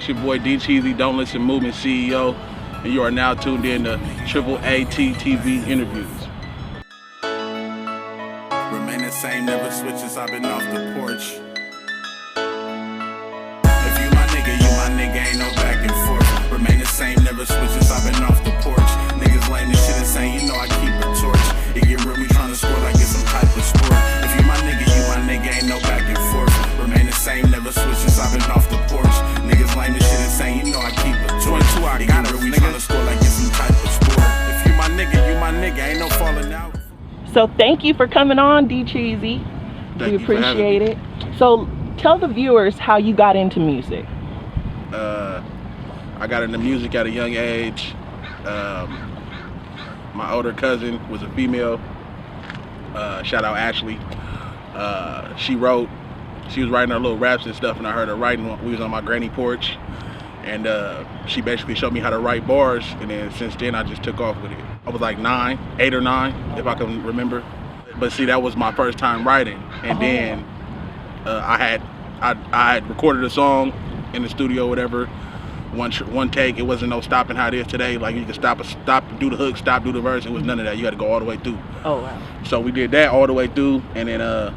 It's your boy D Chezzy, Don't Listen Movement CEO, and you are now tuned in to AAATtv interviews. Remain the same, never switch since I've been off the porch. If you my nigga, ain't no back and forth. Remain the same, never switch since I've been off the porch. Niggas lame this shit insane, you know I keep a torch. It get real, we tryna score like it's some type of sport. If you my nigga, ain't no back and forth. Remain the same, never switch since I've been off the porch. Niggas lame this shit insane, you know I keep a torch. It get real, we tryna score like it's some type of sport. If you my nigga, ain't no falling out. So thank you for coming on, D Chezzy. We appreciate it. So tell the viewers how you got into music. I got into music at a young age. My older cousin was a female. Shout out Ashley. She was writing her little raps and stuff, and I heard her writing. We was on my granny porch, and she basically showed me how to write bars, and then since then I just took off with it. I was like 8 or 9, if I can remember. But see, that was my first time writing, and then I had recorded a song in the studio, whatever. One take. It wasn't no stopping how it is today. Like you could stop, do the hook, stop, do the verse. It was none of that. You had to go all the way through. Oh wow. So we did that all the way through, and then I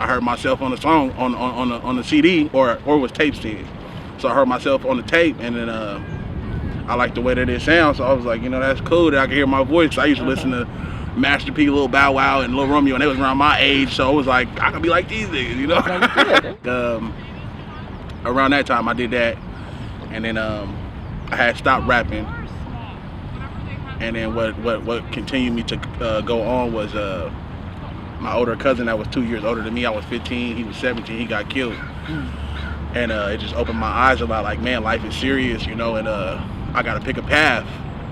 heard myself on the song on the CD or it was tape still. So I heard myself on the tape, and then I liked the way that it sounds. So I was like, you know, that's cool that I can hear my voice. I used to listen to Master P, Lil Bow Wow, and Lil Romeo, and they was around my age. So I was like, I can be like these niggas, you know. Around that time, I did that, and then I had stopped rapping. And then what continued me to go on was my older cousin that was 2 years older than me. I was 15, he was 17, he got killed. And it just opened my eyes about like, man, life is serious, you know, and I gotta pick a path.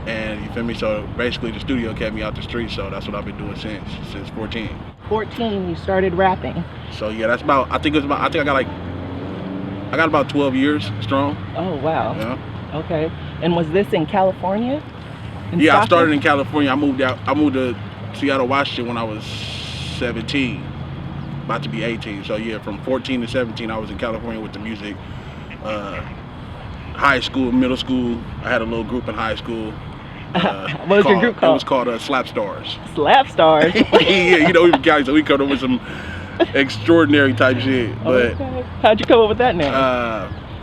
And you feel me? So basically the studio kept me out the street, so that's what I've been doing since 14. 14, you started rapping. So yeah, that's about, I think I got about 12 years strong. Oh wow. Yeah. Okay. And was this in California? Yeah, I started in California. I moved to Seattle, Washington when I was 17, about to be 18. So yeah, from 14 to 17, I was in California with the music. High school, middle school, I had a little group in high school. What was your group called? It was called Slap Stars. Slap Stars? Yeah, you know, we from Cali, so we come up with some extraordinary type shit. But okay. How'd you come up with that name?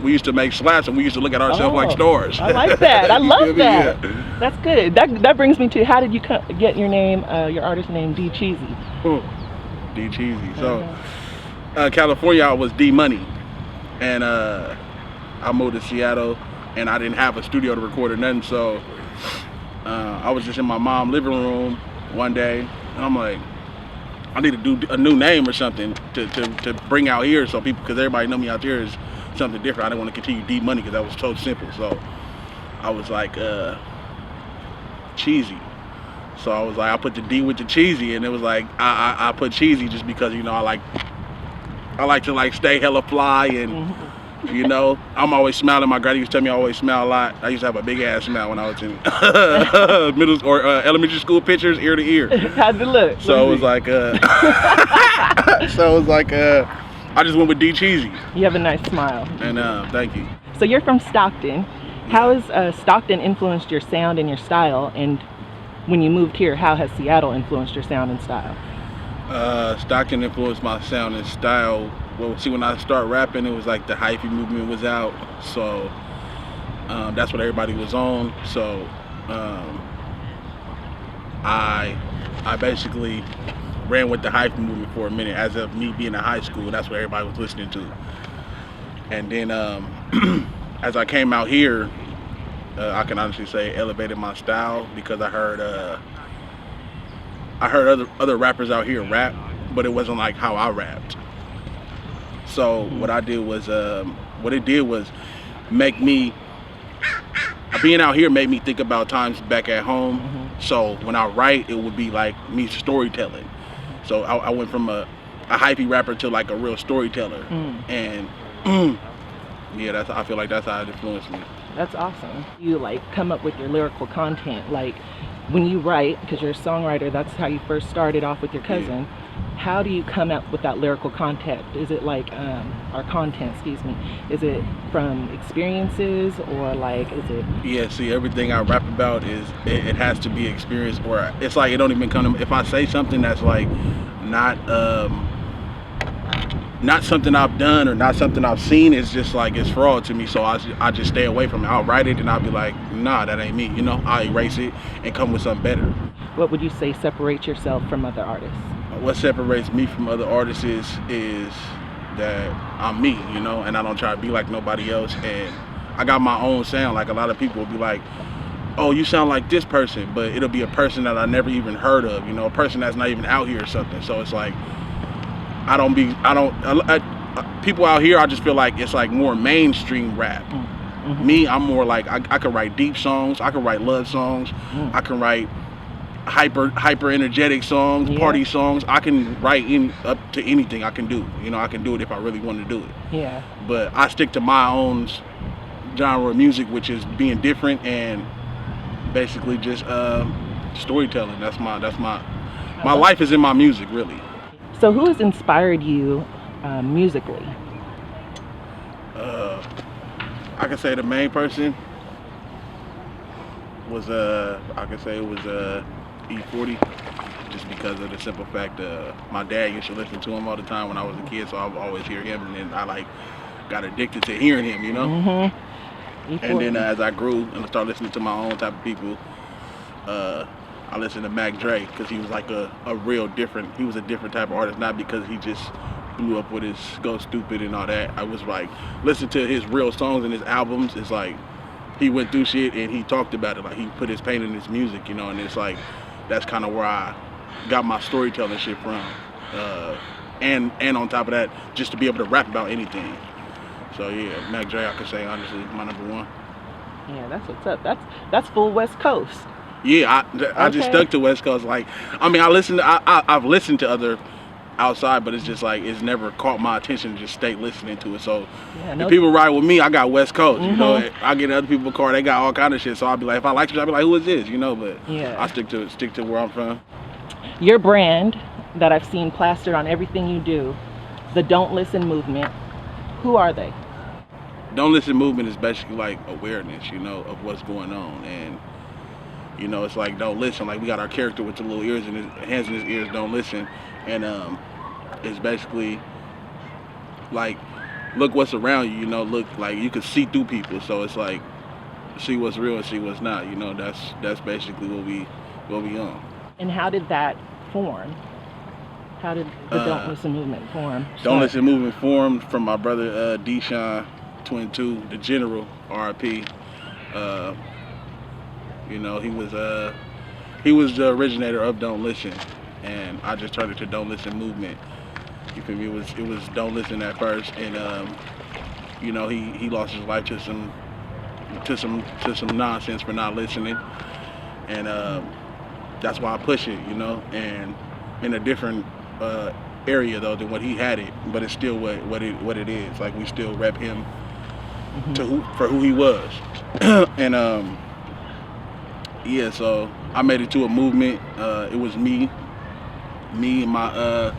We used to make slaps, and we used to look at ourselves like stars. I like that. I love that. Yeah. That's good. That brings me to, how did you get your name, your artist name, D Chezzy? D Chezzy. So California, I was D Money, and I moved to Seattle, and I didn't have a studio to record or nothing. So I was just in my mom's living room one day, and I'm like, I need to do a new name or something to bring out here, so people, because everybody know me out there as something different. I didn't want to continue D Money because that was so simple. So I was like, Chezzy. So I was like, I put the D with the Chezzy, and it was like I put Chezzy just because, you know, I like to like stay hella fly, and you know, I'm always smiling. My granny used to tell me I always smile a lot. I used to have a big ass smile when I was in middle or elementary school pictures, ear to ear. How'd it look? So it was like, I just went with D Chezzy. You have a nice smile. And thank you. So you're from Stockton. How has Stockton influenced your sound and your style? And when you moved here, how has Seattle influenced your sound and style? Stockton influenced my sound and style. Well, see, when I started rapping, it was like the hyphy movement was out, so that's what everybody was on. So I basically ran with the hyphy movement for a minute, as of me being in high school. That's what everybody was listening to. And then as I came out here, I can honestly say elevated my style, because I heard other rappers out here rap, but it wasn't like how I rapped. So what I did was, what it did was make me, being out here made me think about times back at home. So when I write, it would be like me storytelling. So I went from a hypey rapper to like a real storyteller. And yeah, I feel like that's how it influenced me. That's awesome. You like come up with your lyrical content, like when you write, because you're a songwriter, that's how you first started off with your cousin. how do you come up with that lyrical content? Is it like, or content, excuse me, is it from experiences, or like, is it? Yeah, see, everything I rap about it has to be experience, or it's like it don't even come to, if I say something that's like not not something I've done or not something I've seen, it's just like it's fraud to me. So I just stay away from it. I'll write it and I'll be like, nah, that ain't me. You know, I'll erase it and come with something better. What would you say separates yourself from other artists? What separates me from other artists is that I'm me, you know, and I don't try to be like nobody else. And I got my own sound. Like a lot of people will be like, oh, you sound like this person, but it'll be a person that I never even heard of, you know, a person that's not even out here or something. So it's like, people out here, I just feel like it's like more mainstream rap. Mm-hmm. Me, I'm more like, I can write deep songs, I can write love songs, I can write hyper energetic songs, party songs. I can write up to anything I can do. You know, I can do it if I really want to do it. Yeah. But I stick to my own genre of music, which is being different and basically just storytelling. That's my life is in my music, really. So who has inspired you musically? I can say the main person was I can say it was E40, just because of the simple fact my dad used to listen to him all the time when I was a kid, so I would always hear him, and then I like got addicted to hearing him, you know. Mm-hmm. And then as I grew and I started listening to my own type of people, I listened to Mac Dre, because he was like a real different, he was a different type of artist, not because he just blew up with his Go Stupid and all that. I was like, listen to his real songs and his albums, it's like he went through shit and he talked about it, like he put his pain in his music, you know, and it's like, that's kind of where I got my storytelling shit from. And on top of that, just to be able to rap about anything. So yeah, Mac Dre, I could say honestly, my number one. Yeah, that's what's up. That's full West Coast. Yeah, I just stuck to West Coast. Like, I mean, I've listened to other outside, but it's just like it's never caught my attention to just stay listening to it. So if people ride with me, I got West Coast. Mm-hmm. You know, I get other people's car, they got all kind of shit. So I'll be like, if I like you, I'll be like, who is this? You know, but I stick to where I'm from. Your brand that I've seen plastered on everything you do, the Don't Listen movement. Who are they? Don't Listen movement is basically like awareness, you know, of what's going on. And you know, it's like don't listen. Like we got our character with the little ears and his hands in his ears, don't listen. And it's basically like look what's around you, you know, look like you can see through people. So it's like see what's real and see what's not, you know, that's basically what we on. And how did that form? How did the Don't Listen movement form? Don't Listen movement formed from my brother Deshaun, Twin 2, the General, R.I.P. You know, he was the originator of Don't Listen, and I just turned it to Don't Listen movement. You feel me? It was Don't Listen at first, and you know, he lost his life to some nonsense for not listening, and that's why I push it, you know, and in a different area though than what he had it, but it's still what it is. Like we still rep him for who he was, and yeah, so I made it to a movement. It was me and my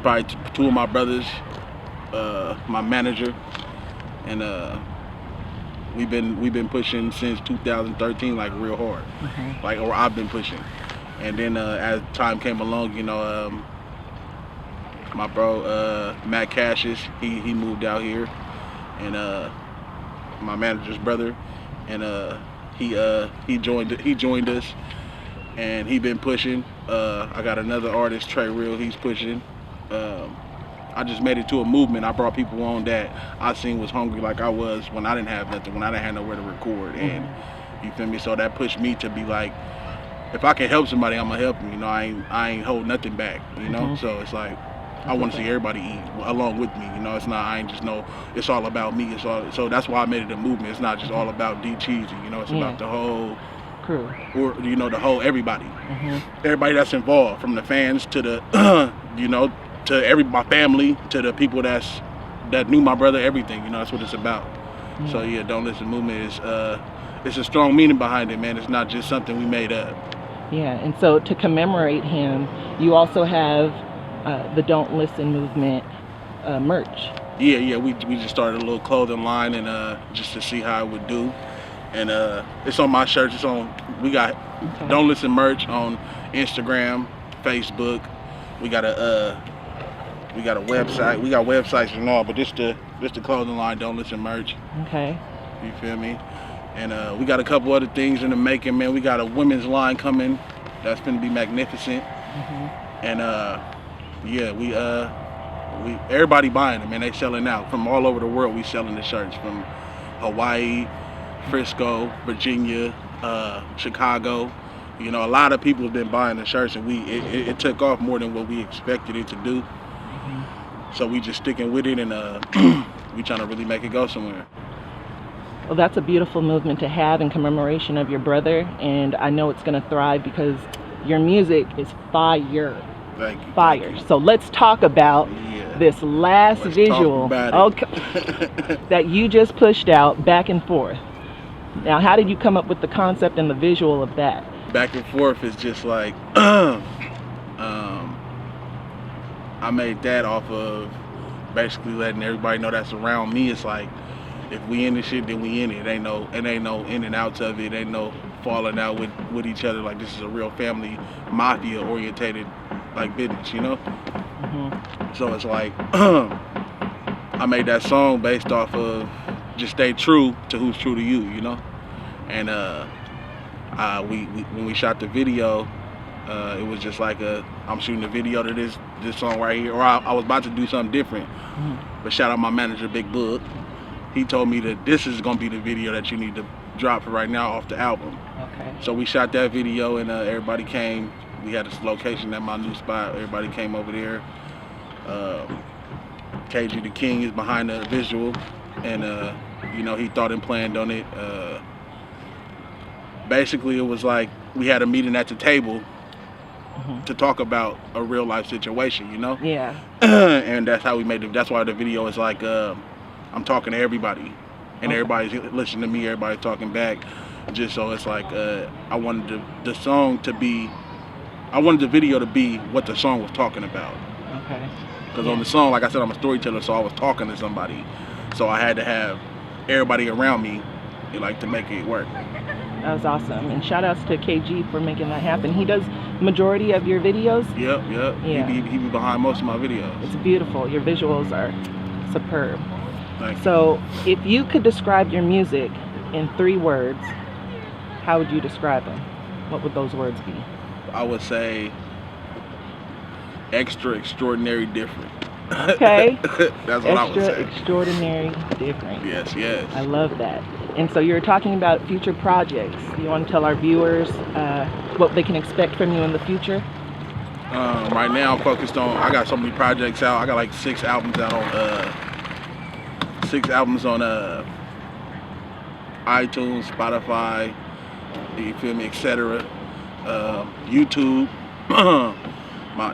probably two of my brothers, my manager, and we've been pushing since 2013, like real hard, like, or I've been pushing. And then as time came along, you know, my bro Matt Cassius, he moved out here, and my manager's brother, and he joined us, and he been pushing. I got another artist, Trey Real, he's pushing. I just made it to a movement. I brought people on that I seen was hungry like I was when I didn't have nothing, when I didn't have nowhere to record. And you feel me? So that pushed me to be like, if I can help somebody, I'm gonna help them. You know, I ain't hold nothing back. You know, so it's like I want to see everybody eat along with me. You know, it's not, I ain't just know it's all about me. It's all, so that's why I made it a movement. It's not just all about D Cheesy. You know, it's about the whole crew, or you know, the whole everybody, everybody that's involved, from the fans to the you know, to my family, to the people that knew my brother, everything. You know, that's what it's about. So yeah, Don't Listen movement is it's a strong meaning behind it, man. It's not just something we made up. Yeah, and so to commemorate him, you also have the Don't Listen movement merch. Yeah, we just started a little clothing line and just to see how it would do. And it's on my shirts. We got Don't Listen merch on Instagram, Facebook. We got a website. We got websites and all, but this the clothing line, Don't Listen merch. Okay. You feel me? And we got a couple other things in the making, man. We got a women's line coming that's gonna be magnificent. And yeah, we everybody buying them, man. They selling out from all over the world. We selling the shirts from Hawaii, Frisco, Virginia, Chicago. You know, a lot of people have been buying the shirts, and it took off more than what we expected it to do. So we just sticking with it, and we trying to really make it go somewhere. Well, that's a beautiful movement to have in commemoration of your brother, and I know it's going to thrive because your music is fire. Thank you. Fire. Thank you. So let's talk about this last visual that you just pushed out, Back and Forth. Now, how did you come up with the concept and the visual of that? Back and Forth is just like I made that off of basically letting everybody know that's around me. It's like, if we in this shit, then we in it. It ain't no in and outs of it. Ain't no falling out with each other. Like, this is a real family, mafia orientated like business, you know? So it's like I made that song based off of just stay true to who's true to you, you know? And we when we shot the video, it was just like I'm shooting a video to this song right here, or I was about to do something different. But shout out my manager, Big Book. He told me that this is gonna be the video that you need to drop for right now off the album. Okay. So we shot that video, and everybody came. We had this location at my new spot. Everybody came over there. KG the King is behind the visual, and you know, he thought and planned on it. Basically, it was like we had a meeting at the table to talk about a real life situation, you know? Yeah. And that's how we made it. That's why the video is like I'm talking to everybody, and everybody's listening to me. Everybody's talking back. Just so it's like I wanted the video to be what the song was talking about. Okay. Because on the song, like I said, I'm a storyteller, so I was talking to somebody. So I had to have everybody around me, like, to make it work. That was awesome. And shout outs to KG for making that happen. He does majority of your videos? Yep. Yeah. He be behind most of my videos. It's beautiful. Your visuals are superb. Thank you. So if you could describe your music in 3 words, how would you describe them? What would those words be? I would say extra, extraordinary, different. Okay. That's what I would say. Extra, extraordinary, different. Yes. I love that. And so you're talking about future projects. You want to tell our viewers what they can expect from you in the future? Right now I'm focused on, I got so many projects out. I got like 6 albums out on iTunes, Spotify, you feel me, etc. YouTube.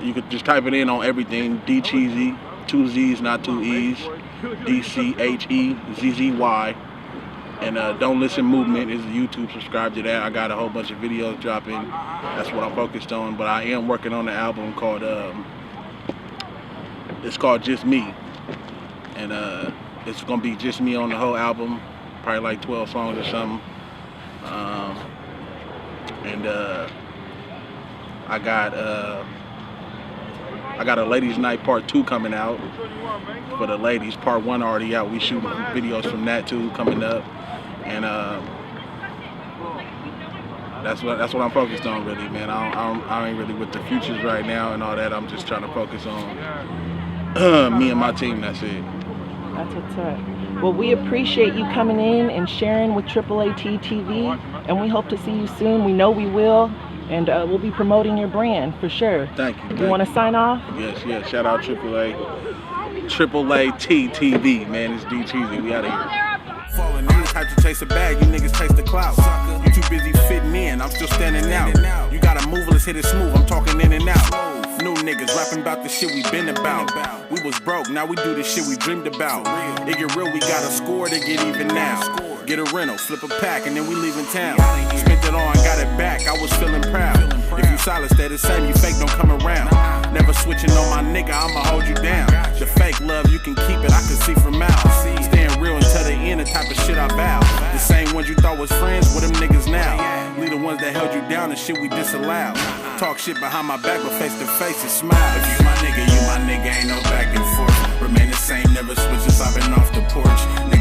You could just type it in on everything. D Chezzy, 2 Z's, not 2 E's. DCHEZZY. And Don't Listen Movement is YouTube. Subscribe to that. I got a whole bunch of videos dropping. That's what I'm focused on. But I am working on an album called it's called Just Me, and it's gonna be just me on the whole album. Probably like 12 songs or something. And I got a Ladies Night Part 2 coming out for the ladies. Part 1 already out. We shooting videos from that too coming up, and that's what I'm focused on, really, man. I ain't really with the futures right now and all that. I'm just trying to focus on me and my team. That's it. That's what's up. Well, we appreciate you coming in and sharing with AAATtv, and we hope to see you soon. We know we will. And we'll be promoting your brand for sure. Thank you. You want to sign off? Yes. Shout out AAATtv, man. It's D Chezzy. We out of here. I'm the type to chase a bag, you niggas chase the clout. You too busy fitting in, I'm still standing out. You gotta move, let's hit it smooth, I'm talking in and out. New niggas rapping about the shit we been about. We was broke, now we do the shit we dreamed about. It get real, we gotta score to get even now. get a rental, flip a pack, and then we leaving town. Spent it on, got it back, I was feeling proud. If you solid, stay the same, you fake, don't come around. Never switching on my nigga, I'ma hold you down. The fake love, you can keep it, I can see from miles. Staying real until the end, the type of shit I vow. The same ones you thought was friends, with them niggas now. Leave the ones that held you down and shit we disallowed. Talk shit behind my back, but face to face and smile. If you my nigga, ain't no back and forth. Remain the same, never switch since I've been off the porch.